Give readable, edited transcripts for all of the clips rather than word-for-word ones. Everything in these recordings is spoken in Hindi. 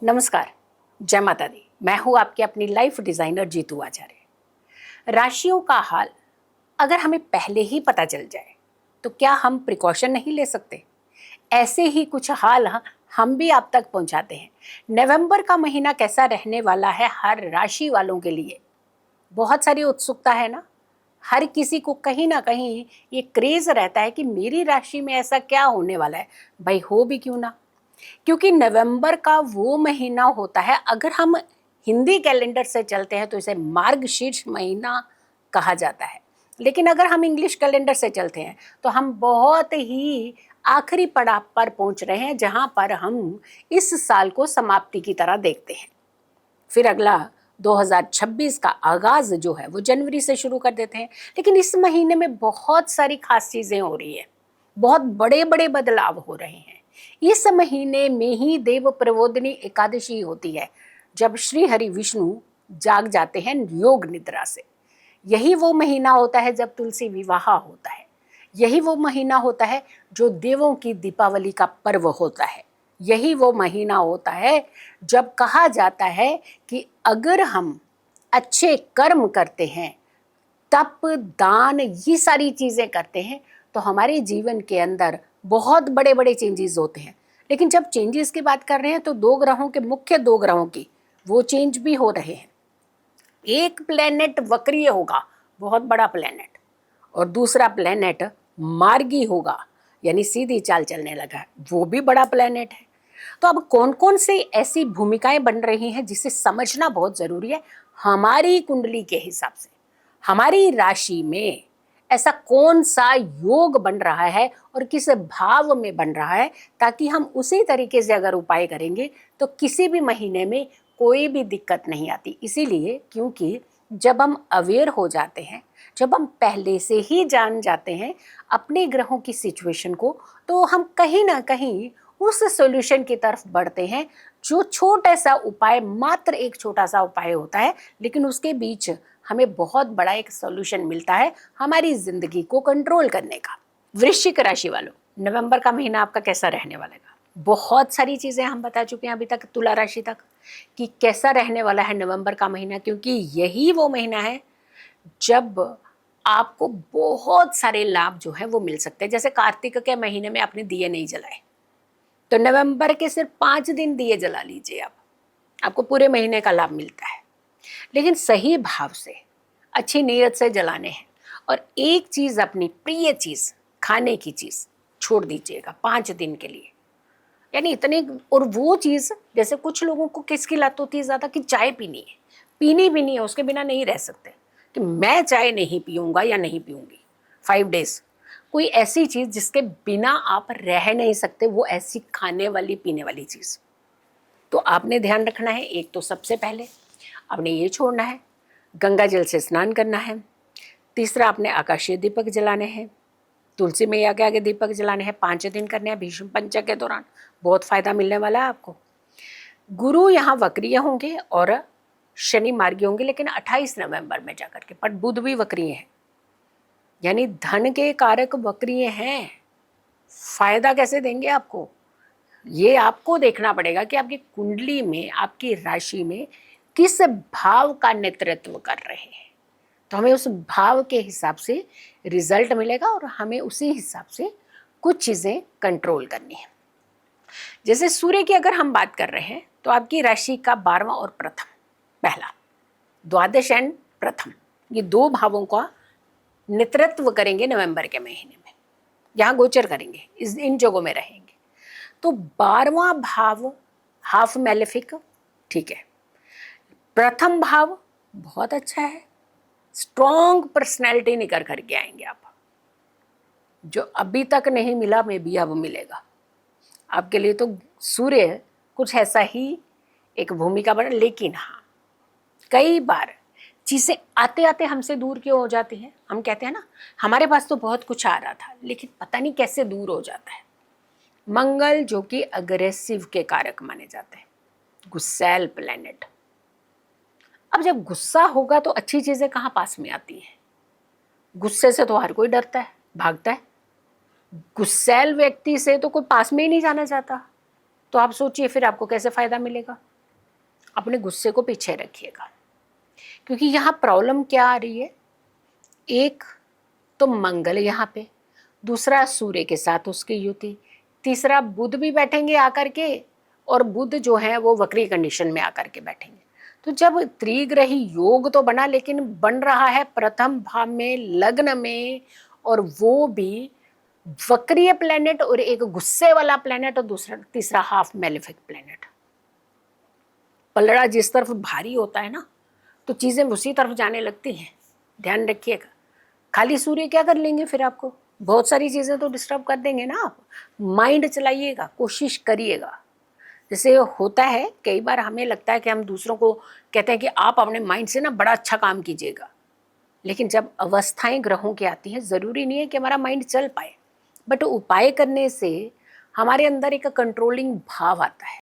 नमस्कार, जय माता दी। मैं हूँ आपकी अपनी लाइफ डिज़ाइनर जीतू आचार्य। राशियों का हाल अगर हमें पहले ही पता चल जाए तो क्या हम प्रिकॉशन नहीं ले सकते? ऐसे ही कुछ हाल हम भी आप तक पहुँचाते हैं। नवंबर का महीना कैसा रहने वाला है हर राशि वालों के लिए? बहुत सारी उत्सुकता है ना। हर किसी को कहीं ना कहीं ये क्रेज़ रहता है कि मेरी राशि में ऐसा क्या होने वाला है। भाई हो भी क्यों ना, क्योंकि नवंबर का वो महीना होता है, अगर हम हिंदी कैलेंडर से चलते हैं तो इसे मार्गशीर्ष महीना कहा जाता है। लेकिन अगर हम इंग्लिश कैलेंडर से चलते हैं तो हम बहुत ही आखिरी पड़ाव पर पहुंच रहे हैं, जहां पर हम इस साल को समाप्ति की तरह देखते हैं। फिर अगला 2026 का आगाज जो है वो जनवरी से शुरू कर देते हैं। लेकिन इस महीने में बहुत सारी खास चीजें हो रही है, बहुत बड़े बड़े बदलाव हो रहे हैं। इस महीने में ही देव प्रबोधिनी एकादशी होती है, जब श्री हरि विष्णु जाग जाते हैं योग निद्रा से। यही वो महीना होता है जब तुलसी विवाह होता है। यही वो महीना होता है जो देवों की दीपावली का पर्व होता है। यही वो महीना होता है जब कहा जाता है कि अगर हम अच्छे कर्म करते हैं, तप, दान, ये सारी चीज़ें करते हैं तो हमारे जीवन के अंदर बहुत बड़े बड़े चेंजेस होते हैं। लेकिन जब चेंजेस की बात कर रहे हैं तो दो ग्रहों के, मुख्य दो ग्रहों की वो चेंज भी हो रहे हैं। एक प्लेनेट वक्रीय होगा, बहुत बड़ा प्लेनेट, और दूसरा प्लेनेट मार्गी होगा, यानी सीधी चाल चलने लगा, वो भी बड़ा प्लेनेट है। तो अब कौन कौन से ऐसी भूमिकाएं बन रही हैं जिसे समझना बहुत जरूरी है। हमारी कुंडली के हिसाब से हमारी राशि में ऐसा कौन सा योग बन रहा है और किस भाव में बन रहा है, ताकि हम उसी तरीके से अगर उपाय करेंगे तो किसी भी महीने में कोई भी दिक्कत नहीं आती। इसीलिए क्योंकि जब हम अवेयर हो जाते हैं, जब हम पहले से ही जान जाते हैं अपने ग्रहों की सिचुएशन को, तो हम कहीं ना कहीं उस सॉल्यूशन की तरफ बढ़ते हैं। जो छोटा सा उपाय, मात्र एक छोटा सा उपाय होता है, लेकिन उसके बीच हमें बहुत बड़ा एक सॉल्यूशन मिलता है हमारी जिंदगी को कंट्रोल करने का। वृश्चिक राशि वालों, नवंबर का महीना आपका कैसा रहने वाला है? बहुत सारी चीजें हम बता चुके हैं अभी तक, तुला राशि तक, कि कैसा रहने वाला है नवंबर का महीना, क्योंकि यही वो महीना है जब आपको बहुत सारे लाभ जो है वो मिल सकते हैं। जैसे कार्तिक के महीने में आपने दिए नहीं जलाए, तो नवंबर के सिर्फ 5 दिन दिए जला लीजिए, आप आपको पूरे महीने का लाभ मिलता है। लेकिन सही भाव से, अच्छी नीयत से जलाने हैं। और एक चीज़, अपनी प्रिय चीज़, खाने की चीज़ छोड़ दीजिएगा 5 दिन के लिए, यानी इतने। और वो चीज़, जैसे कुछ लोगों को किसकी लत होती है ज़्यादा, कि चाय पीनी है, पीनी भी नहीं है, उसके बिना नहीं रह सकते, कि मैं चाय नहीं पीऊँगा या नहीं पीऊँगी 5 डेज। कोई ऐसी चीज़ जिसके बिना आप रह नहीं सकते, वो ऐसी खाने वाली, पीने वाली चीज़। तो आपने ध्यान रखना है, एक तो सबसे पहले आपने ये छोड़ना है, गंगा जल से स्नान करना है। तीसरा, आपने आकाशीय दीपक जलाने हैं, तुलसी मैया के आगे दीपक जलाने हैं, 5 दिन करने हैं भीष्म पंचक के दौरान। बहुत फायदा मिलने वाला है आपको। गुरु यहाँ वक्रीय होंगे और शनि मार्गी होंगे, लेकिन 28 नवंबर में जाकर के। पर बुध भी वक्रीय है, यानी धन के कारक वक्रीय हैं। फायदा कैसे देंगे आपको, ये आपको देखना पड़ेगा कि आपकी कुंडली में, आपकी राशि में किस भाव का नेतृत्व कर रहे हैं। तो हमें उस भाव के हिसाब से रिजल्ट मिलेगा और हमें उसी हिसाब से कुछ चीज़ें कंट्रोल करनी है। जैसे सूर्य की अगर हम बात कर रहे हैं तो आपकी राशि का 12वां और प्रथम, पहला, द्वादश एंड प्रथम, ये दो भावों का नेतृत्व करेंगे नवंबर के महीने में। यहाँ गोचर करेंगे, इन जगहों में रहेंगे। तो 12वां भाव हाफ मैलेफिक, ठीक है। प्रथम भाव बहुत अच्छा है, स्ट्रॉन्ग पर्सनैलिटी निकल करके आएंगे आप। जो अभी तक नहीं मिला, में भी अब मिलेगा आपके लिए। तो सूर्य कुछ ऐसा ही एक भूमिका बना। लेकिन हाँ, कई बार चीज़ें आते आते हमसे दूर क्यों हो जाती हैं। हम कहते हैं ना, हमारे पास तो बहुत कुछ आ रहा था, लेकिन पता नहीं कैसे दूर हो जाता है। मंगल जो कि अग्रेसिव के कारक माने जाते हैं, गुस्सैल प्लैनेट। अब जब गुस्सा होगा तो अच्छी चीज़ें कहाँ पास में आती हैं। गुस्से से तो हर कोई डरता है, भागता है। गुस्सैल व्यक्ति से तो कोई पास में ही नहीं जाना चाहता। तो आप सोचिए फिर आपको कैसे फ़ायदा मिलेगा। अपने गुस्से को पीछे रखिएगा, क्योंकि यहाँ प्रॉब्लम क्या आ रही है, एक तो मंगल यहाँ पे, दूसरा सूर्य के साथ उसकी युति, तीसरा बुध भी बैठेंगे आकर के, और बुध जो है वो वक्री कंडीशन में आकर के बैठेंगे। तो जब त्रिग्रही योग तो बना, लेकिन बन रहा है प्रथम भाव में, लग्न में, और वो भी वक्रीय प्लेनेट, और एक गुस्से वाला प्लेनेट, और दूसरा तीसरा हाफ मेलेफिक प्लेनेट। पलड़ा जिस तरफ भारी होता है ना, तो चीजें उसी तरफ जाने लगती हैं, ध्यान रखिएगा। खाली सूर्य क्या कर लेंगे फिर, आपको बहुत सारी चीजें तो डिस्टर्ब कर देंगे ना। आप माइंड चलाइएगा, कोशिश करिएगा। जैसे होता है कई बार हमें लगता है कि हम दूसरों को कहते हैं कि आप अपने माइंड से ना बड़ा अच्छा काम कीजिएगा, लेकिन जब अवस्थाएं ग्रहों की आती हैं, ज़रूरी नहीं है कि हमारा माइंड चल पाए, बट उपाय करने से हमारे अंदर एक कंट्रोलिंग भाव आता है।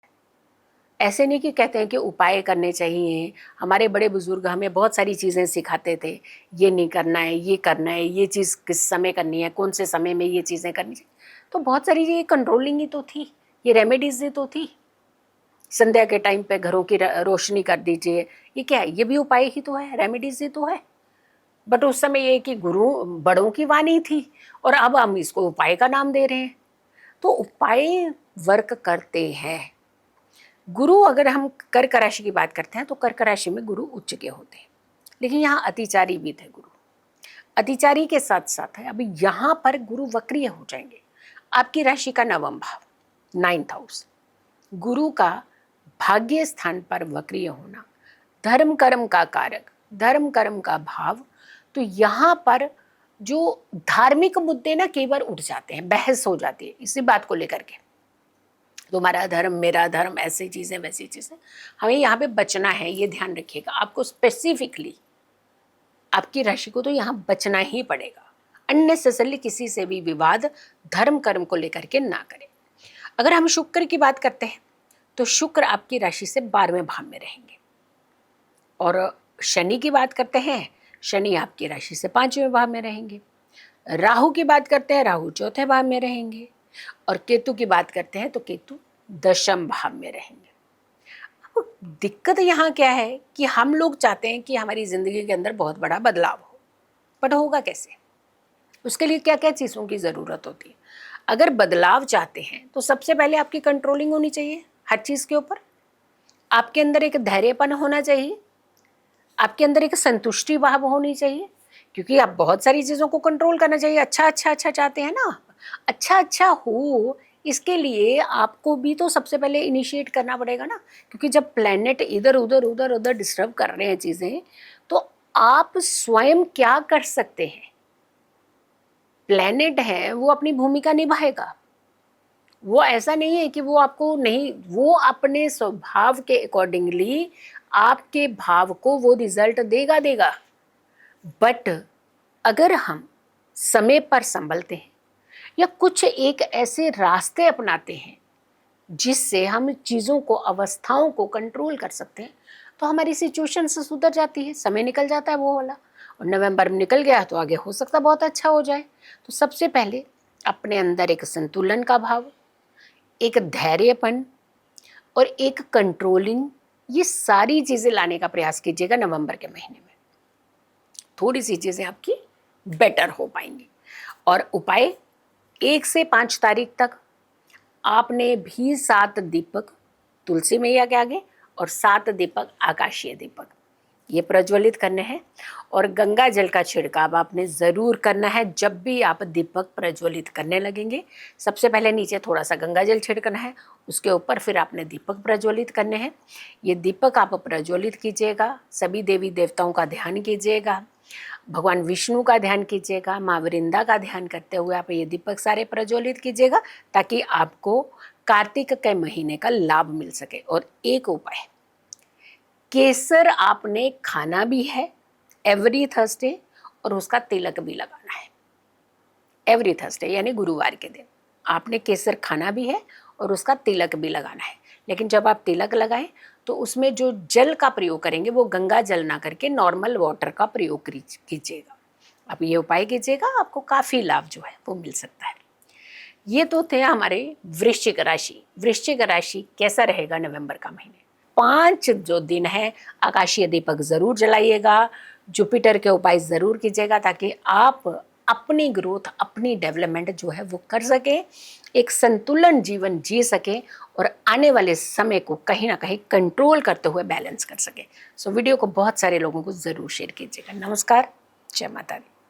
ऐसे नहीं कि कहते हैं कि उपाय करने चाहिए, हमारे बड़े बुजुर्ग हमें बहुत सारी चीज़ें सिखाते थे, ये नहीं करना है, ये करना है, ये चीज़ किस समय करनी है, कौन से समय में ये चीज़ें करनी चाहिए। तो बहुत सारी ये कंट्रोलिंग ही तो थी, ये रेमेडीज ही तो थी। संध्या के टाइम पे घरों की रोशनी कर दीजिए, ये क्या है, ये भी उपाय ही तो है, रेमेडीज ही तो है। बट उस समय ये कि गुरु बड़ों की वाणी थी, और अब हम इसको उपाय का नाम दे रहे हैं। तो उपाय वर्क करते हैं। गुरु, अगर हम कर्क राशि की बात करते हैं तो कर्क राशि में गुरु उच्च के होते हैं, लेकिन यहाँ अतिचारी भी थे गुरु। अतिचारी के साथ साथ है, अभी यहाँ पर गुरु वक्रीय हो जाएंगे। आपकी राशि का नवम भाव, 9th हाउस, गुरु का भाग्य स्थान पर वक्रीय होना, धर्म कर्म का कारक, धर्म कर्म का भाव। तो यहाँ पर जो धार्मिक मुद्दे ना कई बार उठ जाते हैं, बहस हो जाती है इसी बात को लेकर के, तुम्हारा धर्म मेरा धर्म, ऐसी चीज़ें वैसी चीज़ें। हमें यहाँ पे बचना है, ये ध्यान रखिएगा। आपको स्पेसिफिकली आपकी राशि को तो यहाँ बचना ही पड़ेगा। अननेसेसरली किसी से भी विवाद धर्म कर्म को लेकर के ना करें। अगर हम शुक्र की बात करते हैं तो शुक्र आपकी राशि से 12वें भाव में रहेंगे। और शनि की बात करते हैं, शनि आपकी राशि से 5वें भाव में रहेंगे। राहु की बात करते हैं, राहु 4थे भाव में रहेंगे। और केतु की बात करते हैं तो केतु 10म भाव में रहेंगे। अब दिक्कत यहाँ क्या है कि हम लोग चाहते हैं कि हमारी जिंदगी के अंदर बहुत बड़ा बदलाव हो, बट होगा कैसे? उसके लिए क्या क्या चीज़ों की ज़रूरत होती है? अगर बदलाव चाहते हैं तो सबसे पहले आपकी कंट्रोलिंग होनी चाहिए हर चीज़ के ऊपर। आपके अंदर एक धैर्यपन होना चाहिए, आपके अंदर एक संतुष्टि भाव होनी चाहिए, क्योंकि आप बहुत सारी चीज़ों को कंट्रोल करना चाहिए। अच्छा अच्छा अच्छा चाहते हैं ना, अच्छा अच्छा हो, इसके लिए आपको भी तो सबसे पहले इनिशिएट करना पड़ेगा ना। क्योंकि जब प्लैनेट इधर उधर उधर उधर डिस्टर्ब कर रहे हैं चीज़ें, तो आप स्वयं क्या कर सकते हैं? प्लैनेट है वो अपनी भूमिका निभाएगा। वो ऐसा नहीं है कि वो आपको नहीं, वो अपने स्वभाव के अकॉर्डिंगली आपके भाव को वो रिजल्ट देगा देगा। बट अगर हम समय पर संभलते हैं या कुछ एक ऐसे रास्ते अपनाते हैं जिससे हम चीज़ों को, अवस्थाओं को कंट्रोल कर सकते हैं, तो हमारी सिचुएशन से सुधर जाती है। समय निकल जाता है वो वाला, और नवंबर में निकल गया तो आगे हो सकता बहुत अच्छा हो जाए। तो सबसे पहले अपने अंदर एक संतुलन का भाव, एक धैर्यपन और एक कंट्रोलिंग, ये सारी चीज़ें लाने का प्रयास कीजिएगा नवंबर के महीने में। थोड़ी सी चीज़ें आपकी बेटर हो पाएंगी। और उपाय, 1 से 5 तारीख तक आपने भी 7 दीपक तुलसी मैया के आगे और 7 दीपक आकाशीय दीपक ये प्रज्वलित करने हैं। और गंगा जल का छिड़काव आपने ज़रूर करना है। जब भी आप दीपक प्रज्वलित करने लगेंगे, सबसे पहले नीचे थोड़ा सा गंगा जल छिड़कना है, उसके ऊपर फिर आपने दीपक प्रज्वलित करने हैं। ये दीपक आप प्रज्वलित कीजिएगा, सभी देवी देवताओं का ध्यान कीजिएगा, भगवान विष्णु का ध्यान कीजिएगा, माँ वृंदा का ध्यान करते हुए आप ये दीपक सारे प्रज्वलित कीजिएगा, ताकि आपको कार्तिक के महीने का लाभ मिल सके। और एक उपाय, केसर आपने खाना भी है एवरी थर्सडे, और उसका तिलक भी लगाना है एवरी थर्सडे, यानी गुरुवार के दिन आपने केसर खाना भी है और उसका तिलक भी लगाना है। लेकिन जब आप तिलक लगाएं तो उसमें जो जल का प्रयोग करेंगे वो गंगा जल ना करके नॉर्मल वाटर का प्रयोग कीजिएगा। आप ये उपाय कीजिएगा, आपको काफ़ी लाभ जो है वो मिल सकता है। ये तो थे हमारे वृश्चिक राशि। वृश्चिक राशि कैसा रहेगा नवंबर का महीने? 5 जो दिन है आकाशीय दीपक जरूर जलाइएगा, जुपिटर के उपाय जरूर कीजिएगा ताकि आप अपनी ग्रोथ, अपनी डेवलपमेंट जो है वो कर सके, एक संतुलन जीवन जी सके और आने वाले समय को कहीं ना कहीं कंट्रोल करते हुए बैलेंस कर सके। सो वीडियो को बहुत सारे लोगों को जरूर शेयर कीजिएगा। नमस्कार, जय माता दी।